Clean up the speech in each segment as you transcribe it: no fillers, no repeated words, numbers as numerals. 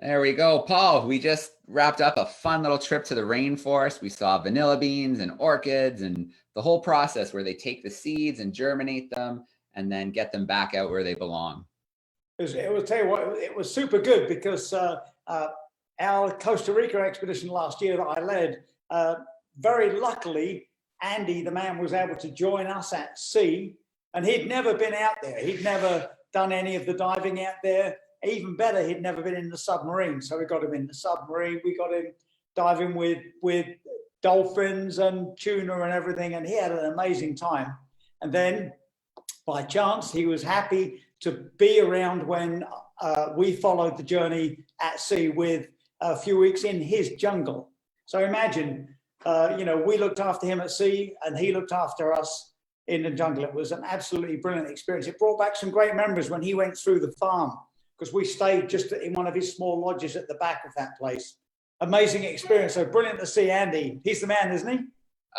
There we go, Paul. We just wrapped up a fun little trip to the rainforest. We saw vanilla beans and orchids and the whole process where they take the seeds and germinate them and then get them back out where they belong. Tell you what, it was super good because our Costa Rica expedition last year that I led, very luckily, Andy, the man, was able to join us at sea, and he'd never been out there. He'd never done any of the diving out there. Even better, he'd never been in the submarine. So we got him in the submarine. We got him diving with dolphins and tuna and everything, and he had an amazing time. And then, by chance, he was happy to be around when we followed the journey at sea with a few weeks in his jungle. So imagine, we looked after him at sea and he looked after us in the jungle. It was an absolutely brilliant experience. It brought back some great memories when he went through the farm, because we stayed just in one of his small lodges at the back of that place. Amazing experience. So brilliant to see Andy. He's the man, isn't he?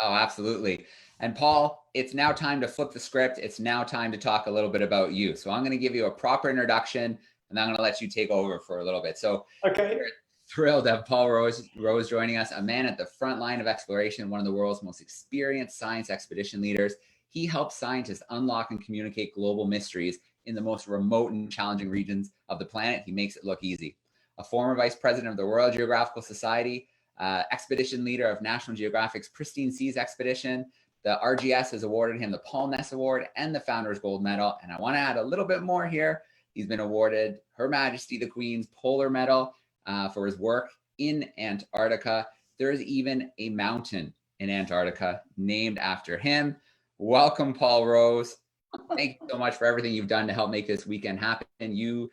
Oh, absolutely. And Paul, it's now time to flip the script. It's now time to talk a little bit about you. So I'm going to give you a proper introduction, and I'm going to let you take over for a little bit. So okay. We're thrilled to have Paul Rose joining us, a man at the front line of exploration, one of the world's most experienced science expedition leaders. He helps scientists unlock and communicate global mysteries in the most remote and challenging regions of the planet. He makes it look easy. A former vice president of the Royal Geographical Society, expedition leader of National Geographic's Pristine Seas expedition. The RGS has awarded him the Paul Ness Award and the Founders Gold Medal. And I want to add a little bit more here. He's been awarded Her Majesty the Queen's Polar Medal for his work in Antarctica. There is even a mountain in Antarctica named after him. Welcome, Paul Rose. Thank you so much for everything you've done to help make this weekend happen. You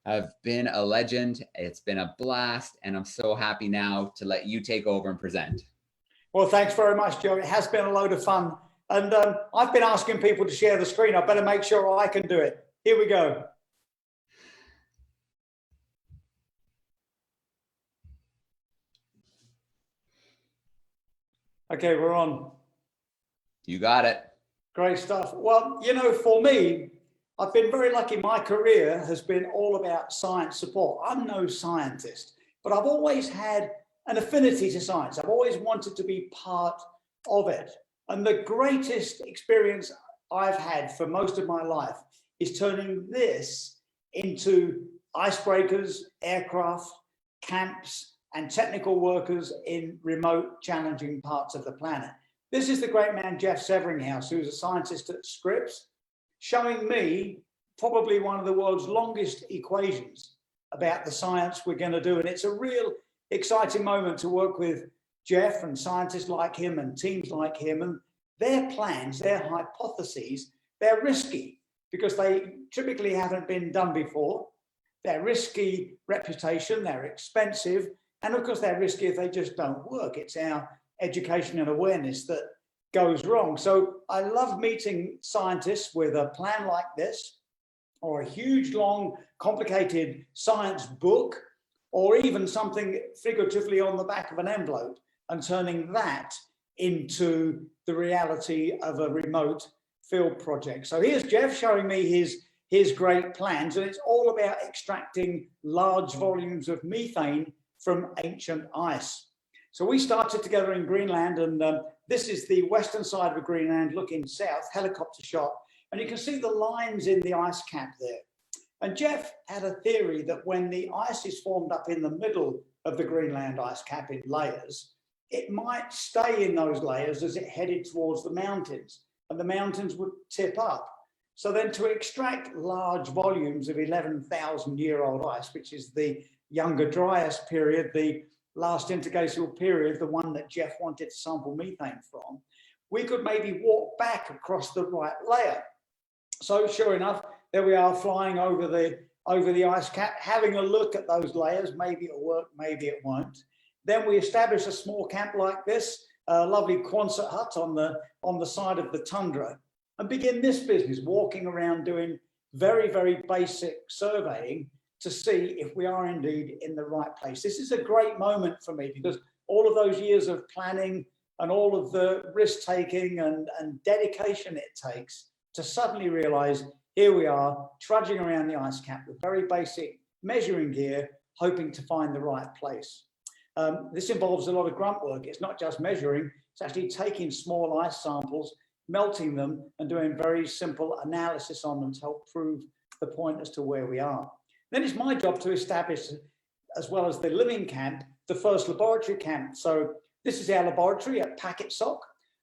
have been a legend. It's been a blast, and I'm so happy now to let you take over and present. Well, thanks very much, Joe. It has been a load of fun. And I've been asking people to share the screen. I better make sure I can do it. Here we go. Okay, we're on. You got it. Great stuff. Well, for me, I've been very lucky. My career has been all about science support. I'm no scientist, but I've always had an affinity to science. I've always wanted to be part of it. And the greatest experience I've had for most of my life is turning this into icebreakers, aircraft, camps, and technical workers in remote, challenging parts of the planet. This is the great man, Jeff Severinghouse, who's a scientist at Scripps, showing me probably one of the world's longest equations about the science we're going to do. And it's a real exciting moment to work with Jeff and scientists like him and teams like him. And their plans, their hypotheses, they're risky because they typically haven't been done before. They're risky reputation, they're expensive, and of course they're risky if they just don't work. It's our education and awareness that goes wrong. So I love meeting scientists with a plan like this, or a huge, long, complicated science book, or even something figuratively on the back of an envelope, and turning that into the reality of a remote field project. So here's Jeff showing me his great plans, and it's all about extracting large volumes of methane from ancient ice. So we started together in Greenland, and this is the western side of Greenland looking south, helicopter shot, and you can see the lines in the ice cap there. And Jeff had a theory that when the ice is formed up in the middle of the Greenland ice cap in layers, it might stay in those layers as it headed towards the mountains, and the mountains would tip up. So then to extract large volumes of 11,000-year-old ice, which is the Younger Dryas period, the last interglacial period, the one that Jeff wanted to sample methane from, we could maybe walk back across the right layer. So sure enough, there we are flying over the ice cap, having a look at those layers. Maybe it'll work, maybe it won't. Then we establish a small camp like this, a lovely Quonset hut on the side of the tundra, and begin this business, walking around doing very, very basic surveying to see if we are indeed in the right place. This is a great moment for me because all of those years of planning and all of the risk-taking and dedication it takes to suddenly realize here we are trudging around the ice cap with very basic measuring gear, hoping to find the right place. This involves a lot of grunt work. It's not just measuring, it's actually taking small ice samples, melting them, and doing very simple analysis on them to help prove the point as to where we are. Then it's my job to establish, as well as the living camp, the first laboratory camp. So this is our laboratory at Packetsock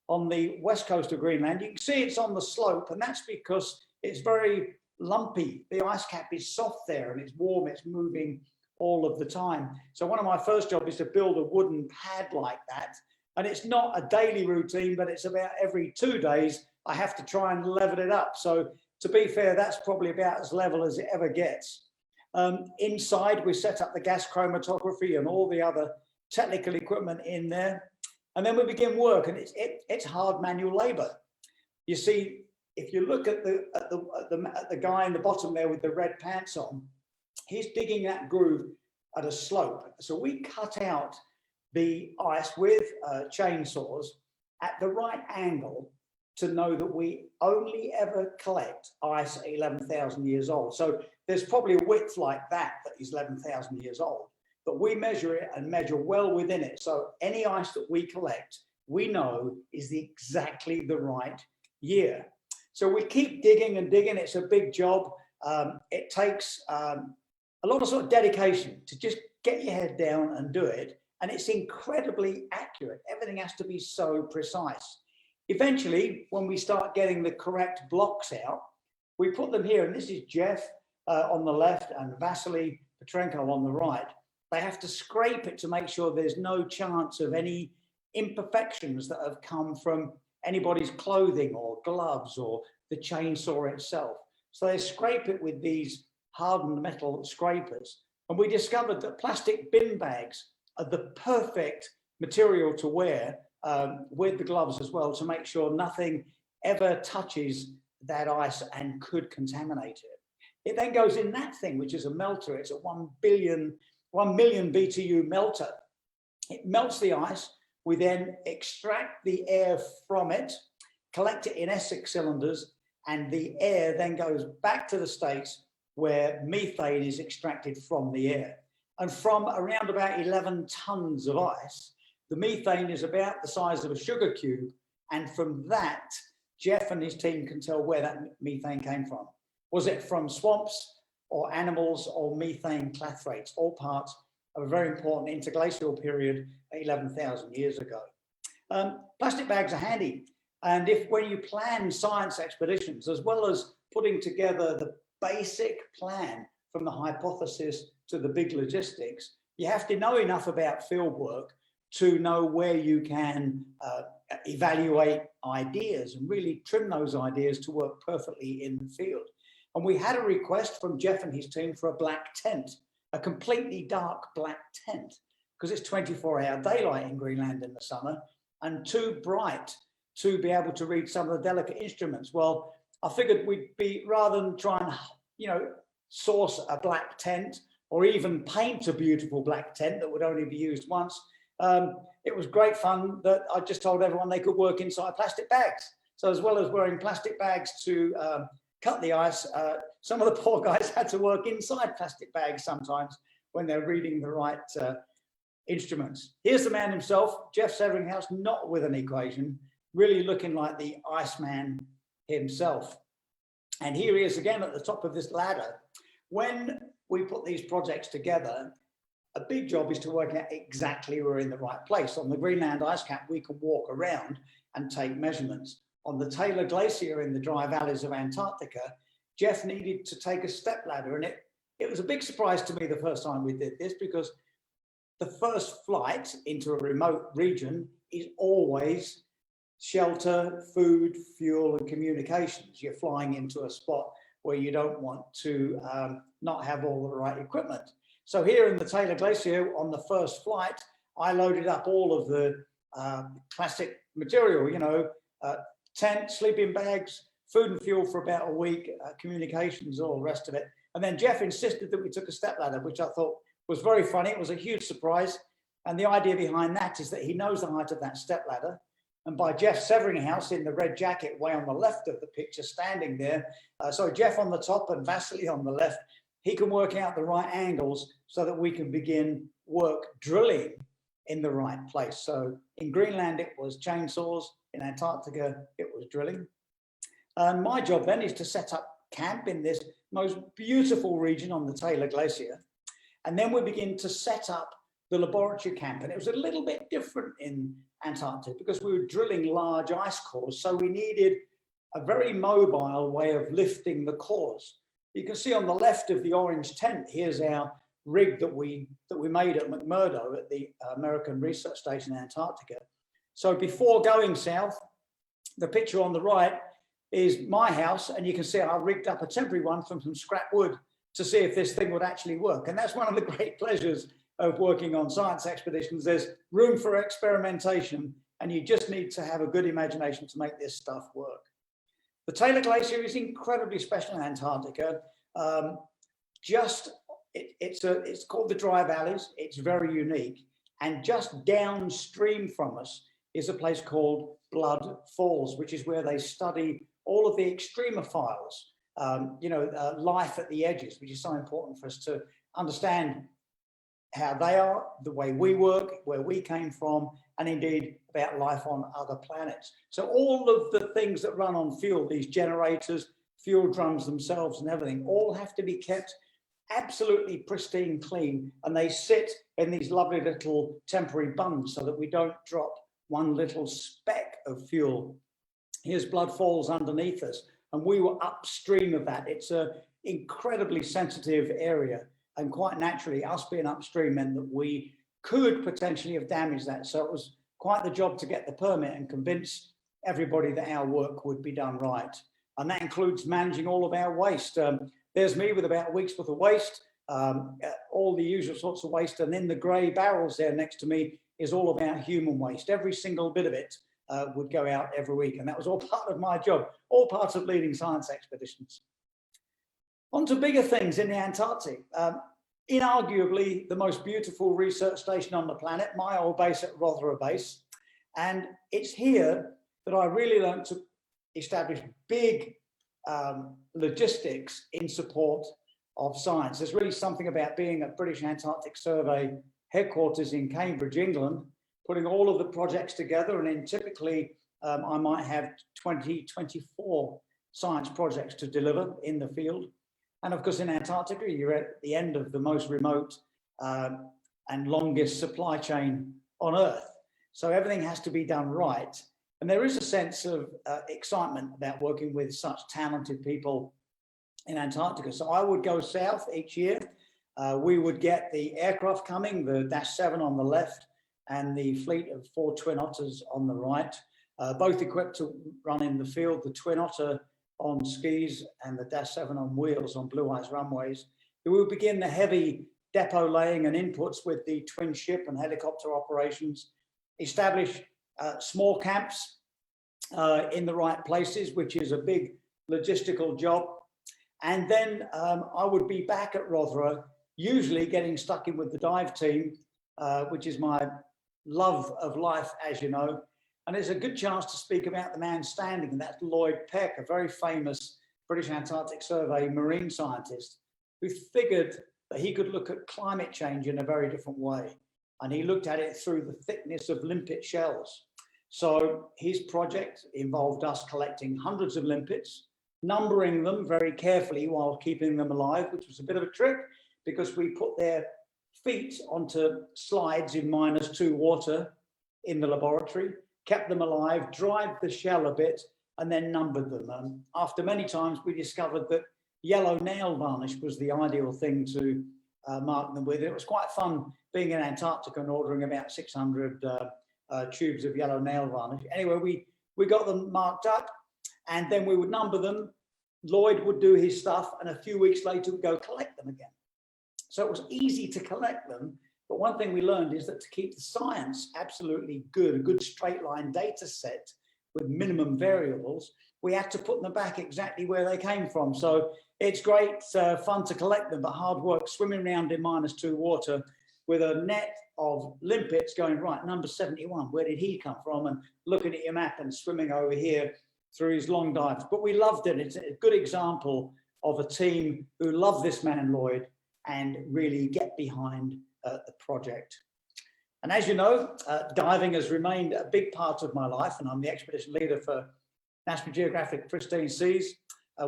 on the west coast of Greenland. You can see it's on the slope, and that's because it's very lumpy. The ice cap is soft there and it's warm, it's moving all of the time. So one of my first jobs is to build a wooden pad like that. And it's not a daily routine, but it's about every 2 days, I have to try and level it up. So to be fair, that's probably about as level as it ever gets. Inside, we set up the gas chromatography and all the other technical equipment in there. And then we begin work, and it's hard manual labor. You see, if you look at the guy in the bottom there with the red pants on, he's digging that groove at a slope. So we cut out the ice with chainsaws at the right angle to know that we only ever collect ice at 11,000 years old. So there's probably a width like that is 11,000 years old, but we measure it and measure well within it. So any ice that we collect, we know is exactly the right year. So we keep digging and digging. It's a big job. It takes a lot of sort of dedication to just get your head down and do it. And it's incredibly accurate. Everything has to be so precise. Eventually, when we start getting the correct blocks out, we put them here. And this is Jeff on the left and Vasily Petrenko on the right. They have to scrape it to make sure there's no chance of any imperfections that have come from anybody's clothing or gloves or the chainsaw itself. So they scrape it with these hardened metal scrapers. And we discovered that plastic bin bags are the perfect material to wear with the gloves as well, to make sure nothing ever touches that ice and could contaminate it. It then goes in that thing, which is a melter. It's a 1 million BTU melter. It melts the ice. We then extract the air from it, collect it in Essex cylinders, and the air then goes back to the States where methane is extracted from the air. And from around about 11 tons of ice, the methane is about the size of a sugar cube. And from that, Jeff and his team can tell where that methane came from. Was it from swamps or animals or methane clathrates, all parts of a very important interglacial period 11,000 years ago. Plastic bags are handy. And when you plan science expeditions, as well as putting together the basic plan from the hypothesis to the big logistics, you have to know enough about fieldwork to know where you can evaluate ideas and really trim those ideas to work perfectly in the field. And we had a request from Jeff and his team for a black tent, a completely dark black tent, because it's 24-hour daylight in Greenland in the summer and too bright to be able to read some of the delicate instruments. Well, I figured we'd be, rather than try and, source a black tent or even paint a beautiful black tent that would only be used once, it was great fun that I just told everyone they could work inside plastic bags. So as well as wearing plastic bags to cut the ice, some of the poor guys had to work inside plastic bags sometimes when they're reading the right instruments. Here's the man himself, Jeff Severinghouse, not with an equation, really looking like the Iceman himself. And here he is again at the top of this ladder. When we put these projects together, a big job is to work out exactly we're in the right place. On the Greenland ice cap, we can walk around and take measurements. On the Taylor Glacier in the dry valleys of Antarctica, Jeff needed to take a step ladder. And it was a big surprise to me the first time we did this, because the first flight into a remote region is always shelter, food, fuel, and communications. You're flying into a spot where you don't want to not have all the right equipment. So here in the Taylor Glacier on the first flight, I loaded up all of the classic material, tent, sleeping bags, food and fuel for about a week, communications, all the rest of it. And then Jeff insisted that we took a stepladder, which I thought was very funny. It was a huge surprise. And the idea behind that is that he knows the height of that stepladder. And by Jeff Severinghouse in the red jacket way on the left of the picture, standing there, so Jeff on the top and Vasily on the left, he can work out the right angles so that we can begin work drilling in the right place. So in Greenland, it was chainsaws. In Antarctica, it was drilling. And my job then is to set up camp in this most beautiful region on the Taylor Glacier. And then we begin to set up the laboratory camp. And it was a little bit different in Antarctica because we were drilling large ice cores. So we needed a very mobile way of lifting the cores. You can see on the left of the orange tent, here's our rig that we made at McMurdo at the American Research Station in Antarctica. So before going south, the picture on the right is my house, and you can see I rigged up a temporary one from some scrap wood to see if this thing would actually work. And that's one of the great pleasures of working on science expeditions. There's room for experimentation, and you just need to have a good imagination to make this stuff work. The Taylor Glacier is incredibly special in Antarctica. It's called the Dry Valleys. It's very unique. And just downstream from us is a place called Blood Falls, which is where they study all of the extremophiles, life at the edges, which is so important for us to understand how they are, the way we work, where we came from, and indeed about life on other planets. So all of the things that run on fuel, these generators, fuel drums themselves and everything, all have to be kept absolutely pristine clean, and they sit in these lovely little temporary bunds so that we don't drop one little speck of fuel. Here's Blood Falls underneath us, and we were upstream of that. It's an incredibly sensitive area, and quite naturally, us being upstream meant that we could potentially have damaged that. So it was quite the job to get the permit and convince everybody that our work would be done right. And that includes managing all of our waste. There's me with about a week's worth of waste, all the usual sorts of waste. And in the grey barrels there next to me is all about human waste. Every single bit of it would go out every week. And that was all part of my job, all part of leading science expeditions. On to bigger things in the Antarctic. Inarguably the most beautiful research station on the planet, my old base at Rothera base. And it's here that I really learned to establish big logistics in support of science. There's really something about being at British Antarctic Survey headquarters in Cambridge, England, putting all of the projects together, and then typically I might have 24 science projects to deliver in the field. And of course, in Antarctica, you're at the end of the most remote and longest supply chain on Earth. So everything has to be done right. And there is a sense of excitement about working with such talented people in Antarctica. So I would go south each year. We would get the aircraft coming, the -7 on the left and the fleet of 4 Twin Otters on the right, both equipped to run in the field, the Twin Otter on skis and the -7 on wheels on blue ice runways. We would begin the heavy depot laying and inputs with the twin ship and helicopter operations, establish small camps in the right places, which is a big logistical job. And then I would be back at Rothera, usually getting stuck in with the dive team, which is my love of life, as you know. And there's a good chance to speak about the man standing, and that's Lloyd Peck, a very famous British Antarctic Survey marine scientist who figured that he could look at climate change in a very different way. And he looked at it through the thickness of limpet shells. So his project involved us collecting hundreds of limpets, numbering them very carefully while keeping them alive, which was a bit of a trick because we put their feet onto slides in -2 water in the laboratory, kept them alive, dried the shell a bit, and then numbered them. And after many times, we discovered that yellow nail varnish was the ideal thing to mark them with. It was quite fun being in Antarctica and ordering about 600 tubes of yellow nail varnish. Anyway, we got them marked up, and then we would number them. Lloyd would do his stuff, and a few weeks later, we'd go collect them again. So it was easy to collect them. But one thing we learned is that to keep the science absolutely good, a good straight line data set with minimum variables, we had to put them back exactly where they came from. So it's great fun to collect them, but hard work swimming around in -2 water with a net of limpets going, right, number 71, where did he come from? And looking at your map and swimming over here through his long dives. But we loved it. It's a good example of a team who love this man, Lloyd, and really get behind the project. And as you know, diving has remained a big part of my life, and I'm the expedition leader for National Geographic Pristine Seas.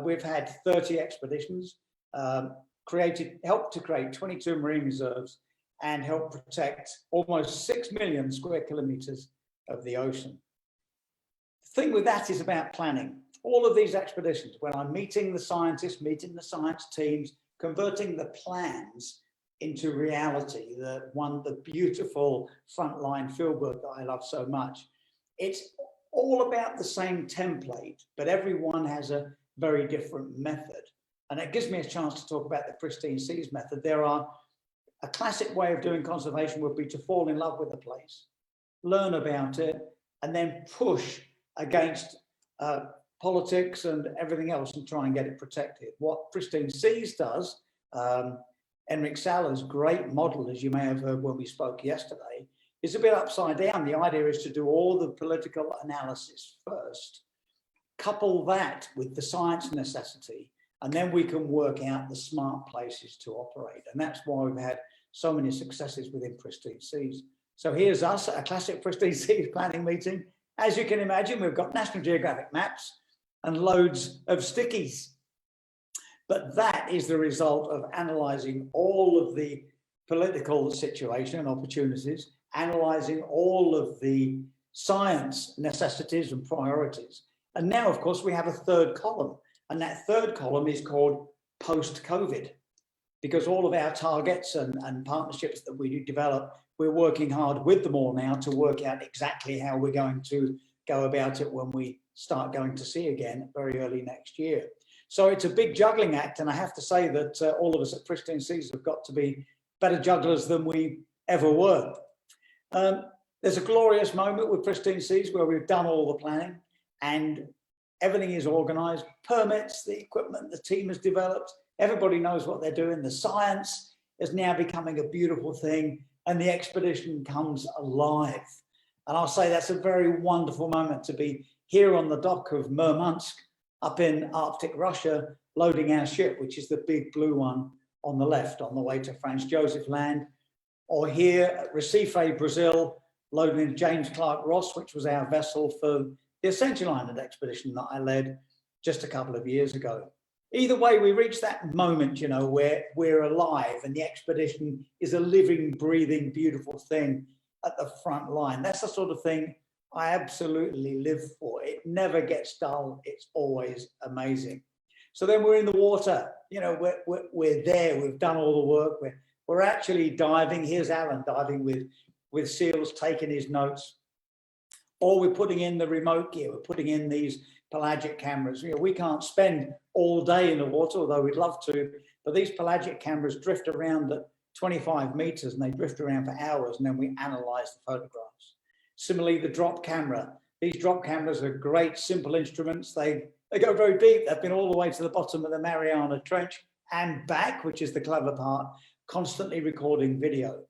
We've had 30 expeditions, helped to create 22 marine reserves, and helped protect almost 6 million square kilometers of the ocean. The thing with that is about planning. All of these expeditions, when I'm meeting the scientists, meeting the science teams, converting the plans into reality, the beautiful frontline fieldwork that I love so much. It's all about the same template, but everyone has a very different method. And it gives me a chance to talk about the Pristine Seas method. A classic way of doing conservation would be to fall in love with a place, learn about it, and then push against politics and everything else and try and get it protected. What Pristine Seas does, Enric Saller's great model, as you may have heard when we spoke yesterday, is a bit upside down. The idea is to do all the political analysis first, couple that with the science necessity, and then we can work out the smart places to operate. And that's why we've had so many successes within Pristine Seas. So here's us at a classic Pristine Seas planning meeting. As you can imagine, we've got National Geographic maps and loads of stickies. But that is the result of analysing all of the political situation and opportunities, analysing all of the science necessities and priorities. And now, of course, we have a third column. And that third column is called post-COVID, because all of our targets and partnerships that we develop, we're working hard with them all now to work out exactly how we're going to go about it when we start going to sea again very early next year. So it's a big juggling act, and I have to say that all of us at Pristine Seas have got to be better jugglers than we ever were. There's a glorious moment with Pristine Seas where we've done all the planning and everything is organised, permits, the equipment the team has developed, everybody knows what they're doing, the science is now becoming a beautiful thing, and the expedition comes alive. And I'll say that's a very wonderful moment to be here on the dock of Murmansk, up in Arctic Russia, loading our ship, which is the big blue one on the left, on the way to Franz Josef Land, or here at Recife, Brazil, loading James Clark Ross, which was our vessel for the Ascension Island expedition that I led just a couple of years ago. Either way, we reach that moment, you know, where we're alive and the expedition is a living, breathing, beautiful thing at the front line. That's the sort of thing I absolutely live for. It never gets dull. It's always amazing. So then we're in the water, you know, we're there. We've done all the work. We're actually diving. Here's Alan diving with seals, taking his notes. Or we're putting in the remote gear. We're putting in these pelagic cameras. You know, we can't spend all day in the water, although we'd love to. But these pelagic cameras drift around at 25 meters and they drift around for hours, and then we analyze the photographs. Similarly, the drop camera. These drop cameras are great, simple instruments. They go very deep. They've been all the way to the bottom of the Mariana Trench and back, which is the clever part, constantly recording video.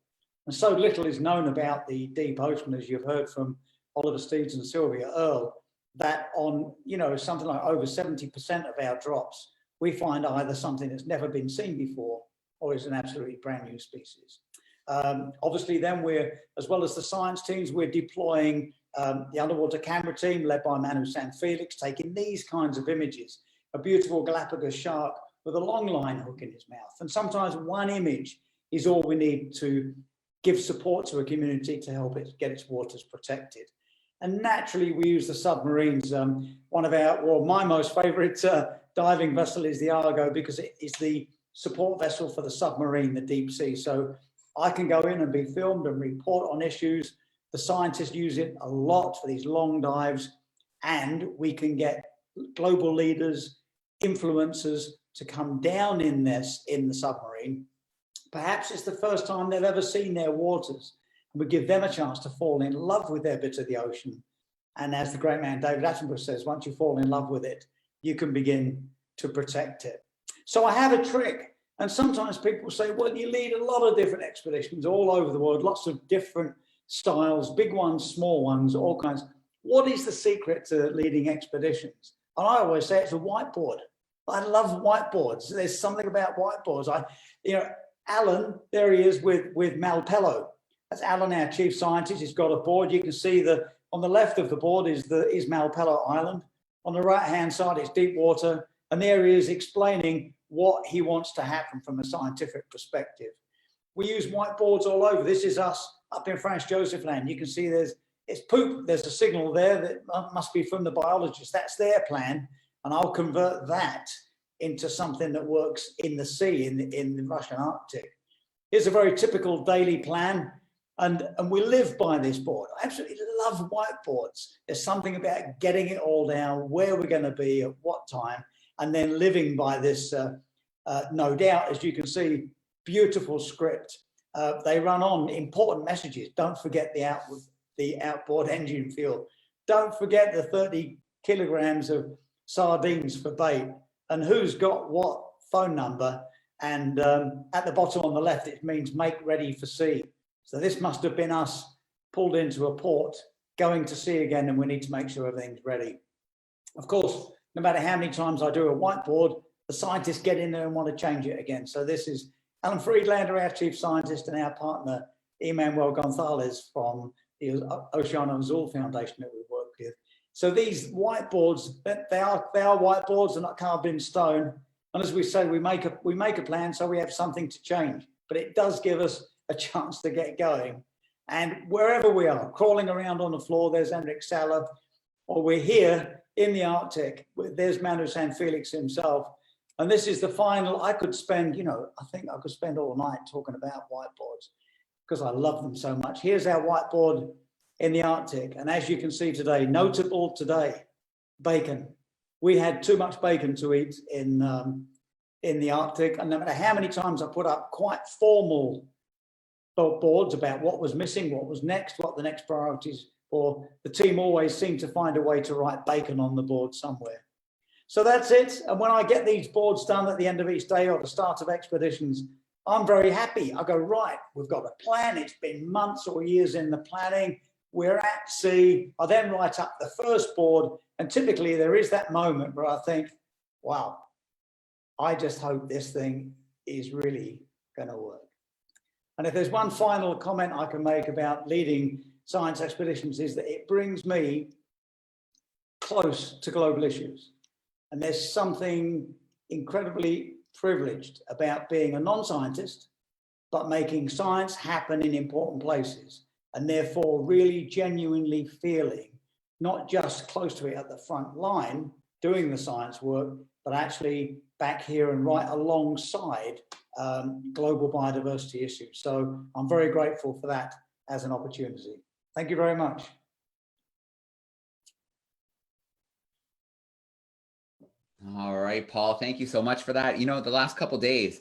And so little is known about the deep ocean, as you've heard from Oliver Steeds and Sylvia Earle, that on, you know, something like over 70% of our drops, we find either something that's never been seen before or is an absolutely brand new species. Obviously, then we're, as well as the science teams, we're deploying the underwater camera team led by Manu San Felix, taking these kinds of images, a beautiful Galapagos shark with a long line hook in his mouth. And sometimes one image is all we need to give support to a community to help it get its waters protected. And naturally, we use the submarines. One of our, well, my most favorite diving vessel is the Argo, because it is the support vessel for the submarine, the deep sea. So I can go in and be filmed and report on issues. The scientists use it a lot for these long dives, and we can get global leaders, influencers to come down in this, in the submarine. Perhaps it's the first time they've ever seen their waters, and we give them a chance to fall in love with their bit of the ocean. And as the great man David Attenborough says, once you fall in love with it, you can begin to protect it. So I have a trick. And sometimes people say, well, you lead a lot of different expeditions all over the world, lots of different styles, big ones, small ones, all kinds. What is the secret to leading expeditions? And I always say it's a whiteboard. I love whiteboards. There's something about whiteboards. Alan, there he is with Malpelo. That's Alan, our chief scientist. He's got a board. You can see on the left of the board is Malpelo Island. On the right-hand side, it's deep water. And there he is explaining what he wants to happen from a scientific perspective. We use whiteboards all over. This is us up in Franz Josef Land. You can see it's poop. There's a signal there that must be from the biologist. That's their plan. And I'll convert that into something that works in the sea, in the Russian Arctic. Here's a very typical daily plan. And we live by this board. I absolutely love whiteboards. There's something about getting it all down, where we're going to be, at what time, and then living by this, no doubt, as you can see, beautiful script. They run on important messages. Don't forget the outboard engine fuel. Don't forget the 30 kilograms of sardines for bait, and who's got what phone number. And at the bottom on the left, it means make ready for sea. So this must have been us pulled into a port, going to sea again, and we need to make sure everything's ready. Of course, no matter how many times I do a whiteboard, the scientists get in there and want to change it again. So this is Alan Friedlander, our chief scientist, and our partner, Emmanuel Gonzalez from the Oceano Azul Foundation that we work with. So these whiteboards, they are whiteboards, they're not carved in stone. And as we say, we make a plan so we have something to change. But it does give us a chance to get going. And wherever we are, crawling around on the floor, there's Henrik Saller, or we're here in the Arctic, there's Manu San Felix himself. And this is the final. I could spend, I think I could spend all night talking about whiteboards because I love them so much. Here's our whiteboard in the Arctic. And as you can see today, notable today, bacon. We had too much bacon to eat in the Arctic. And no matter how many times I put up quite formal boards about what was missing, what was next, what the next priorities were, the team always seemed to find a way to write bacon on the board somewhere. So that's it. And when I get these boards done at the end of each day or the start of expeditions, I'm very happy. I go, right, we've got a plan. It's been months or years in the planning. We're at sea. I then write up the first board. And typically there is that moment where I think, wow, I just hope this thing is really going to work. And if there's one final comment I can make about leading science expeditions is that it brings me close to global issues. And there's something incredibly privileged about being a non-scientist, but making science happen in important places, and therefore really genuinely feeling not just close to it at the front line, doing the science work, but actually back here and right alongside global biodiversity issues. So I'm very grateful for that as an opportunity. Thank you very much. All right, Paul, thank you so much for that. The last couple of days,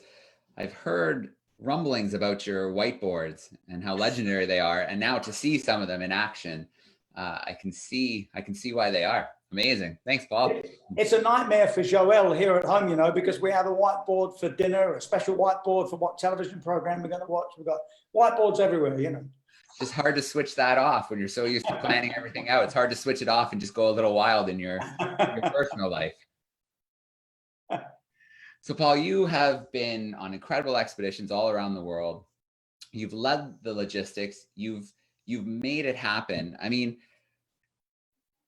I've heard rumblings about your whiteboards and how legendary they are. And now to see some of them in action, I can see why they are. Amazing. Thanks, Paul. It's a nightmare for Joel here at home, because we have a whiteboard for dinner, a special whiteboard for what television program we're going to watch. We've got whiteboards everywhere, It's just hard to switch that off when you're so used to planning everything out. It's hard to switch it off and just go a little wild in your personal life. So, Paul, you have been on incredible expeditions all around the world. You've led the logistics. You've made it happen. I mean,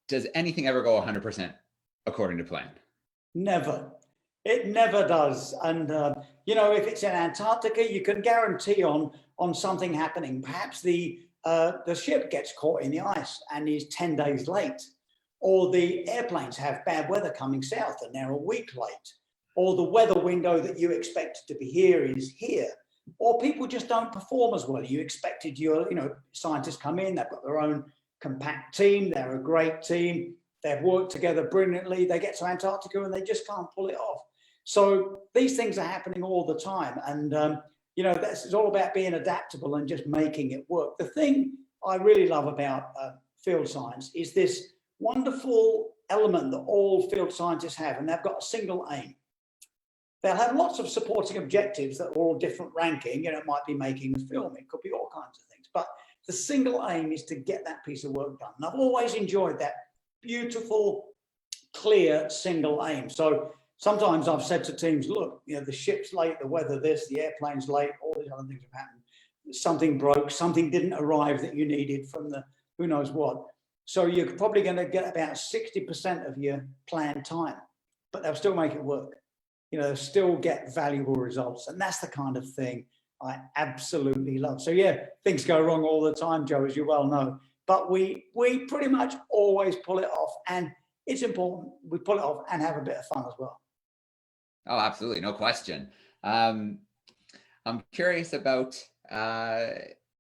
does anything ever go 100% according to plan? Never. It never does. And, if it's in Antarctica, you can guarantee on something happening. Perhaps the ship gets caught in the ice and is 10 days late. Or the airplanes have bad weather coming south and they're a week late. Or the weather window that you expected to be here is here. Or people just don't perform as well. You expected scientists come in, they've got their own compact team, they're a great team, they've worked together brilliantly, they get to Antarctica and they just can't pull it off. So these things are happening all the time. And, it's all about being adaptable and just making it work. The thing I really love about field science is this wonderful element that all field scientists have, and they've got a single aim. They'll have lots of supporting objectives that are all different ranking. It might be making a film, it could be all kinds of things. But the single aim is to get that piece of work done. And I've always enjoyed that beautiful, clear single aim. So sometimes I've said to teams, look, you know, the ship's late, the weather this, the airplane's late, all these other things have happened. Something broke, something didn't arrive that you needed from the who knows what. So you're probably going to get about 60% of your planned time, but they'll still make it work. You know, they'll still get valuable results. And that's the kind of thing I absolutely love. So yeah, things go wrong all the time, Joe, as you well know, but we pretty much always pull it off. And it's important we pull it off and have a bit of fun as well. Oh, absolutely. No question. I'm curious about,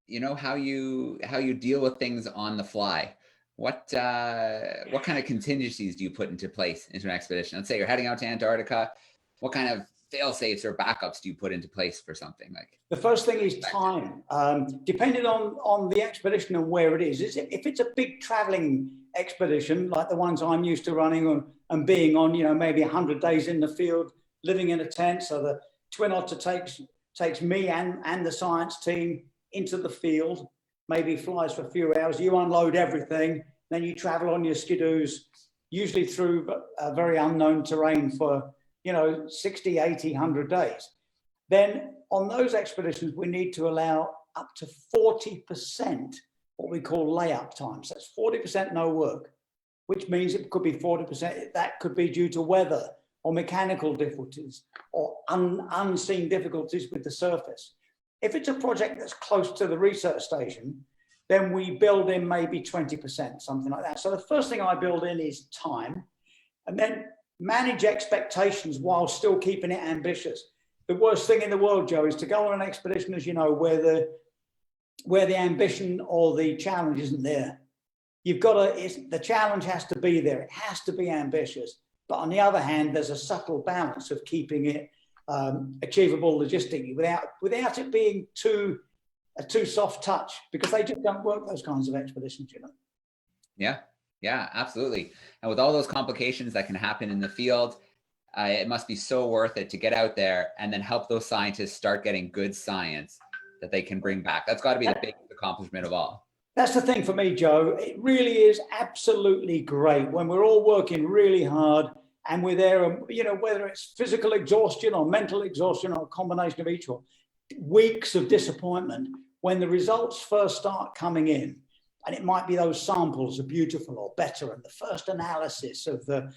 you know, how you deal with things on the fly. What kind of contingencies do you put into place into an expedition? Let's say you're heading out to Antarctica. What kind of fail-safes or backups do you put into place for something like? The first thing is time. Depending on the expedition and where it is. If it's a big traveling expedition like the ones I'm used to running on and being on, you know, maybe 100 days in the field, living in a tent. So the Twin Otter takes me and the science team into the field, maybe flies for a few hours. You unload everything, then you travel on your skidoos, usually through very unknown terrain for, you know, 60, 80, 100 days. Then on those expeditions, we need to allow up to 40% what we call layup time. So that's 40% no work, which means it could be 40%. That could be due to weather or mechanical difficulties or unseen difficulties with the surface. If it's a project that's close to the research station, then we build in maybe 20%, something like that. So the first thing I build in is time, and then manage expectations while still keeping it ambitious. The worst thing in the world, Joe, is to go on an expedition, as you know, where the ambition or the challenge isn't there. You've got to, the challenge has to be there. It has to be ambitious. But on the other hand, there's a subtle balance of keeping it achievable logistically without it being a too soft touch, because they just don't work, those kinds of expeditions, you know. Yeah, absolutely. And with all those complications that can happen in the field, it must be so worth it to get out there and then help those scientists start getting good science that they can bring back. That's got to be the biggest accomplishment of all. That's the thing for me, Joe. It really is absolutely great when we're all working really hard and we're there, you know, whether it's physical exhaustion or mental exhaustion or a combination of each one, weeks of disappointment when the results first start coming in. And it might be those samples are beautiful or better, and the first analysis of the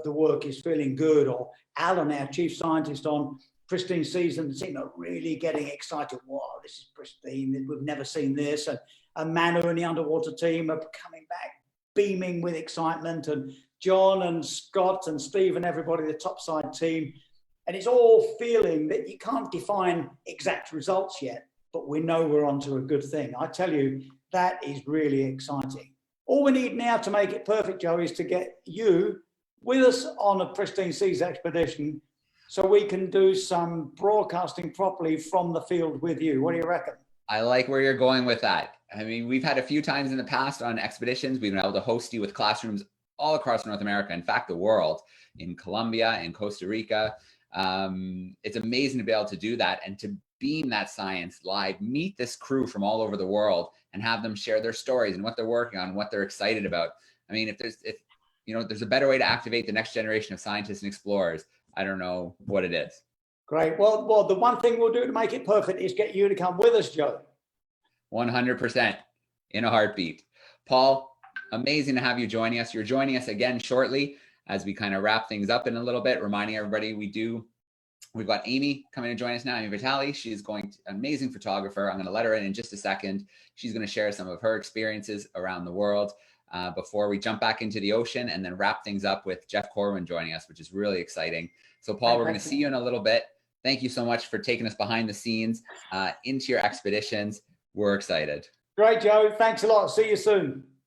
work is feeling good, or Alan, our chief scientist on Pristine sees and the team are really getting excited. Wow, this is pristine. We've never seen this. And Manu and the underwater team are coming back beaming with excitement, and John and Scott and Steve and everybody, the topside team. And it's all feeling that you can't define exact results yet, but we know we're onto a good thing. I tell you, that is really exciting. All we need now to make it perfect, Joe, is to get you with us on a Pristine Seas expedition so we can do some broadcasting properly from the field with you. What do you reckon? I like where you're going with that. I mean, we've had a few times in the past on expeditions, we've been able to host you with classrooms all across North America, in fact, the world, in Colombia, in Costa Rica. It's amazing to be able to do that and to beam that science live, meet this crew from all over the world and have them share their stories and what they're working on, what they're excited about. I mean, if there's a better way to activate the next generation of scientists and explorers, I don't know what it is. Great. Well, the one thing we'll do to make it perfect is get you to come with us, Joe. 100% in a heartbeat. Paul, amazing to have you joining us. You're joining us again shortly as we kind of wrap things up in a little bit, reminding everybody we've got Amy coming to join us now, Amy Vitale. She's amazing photographer. I'm going to let her in just a second. She's going to share some of her experiences around the world before we jump back into the ocean and then wrap things up with Jeff Corwin joining us, which is really exciting. So Paul, we're going to see you in a little bit. Thank you so much for taking us behind the scenes into your expeditions. We're excited. Great, Joe. Thanks a lot. See you soon.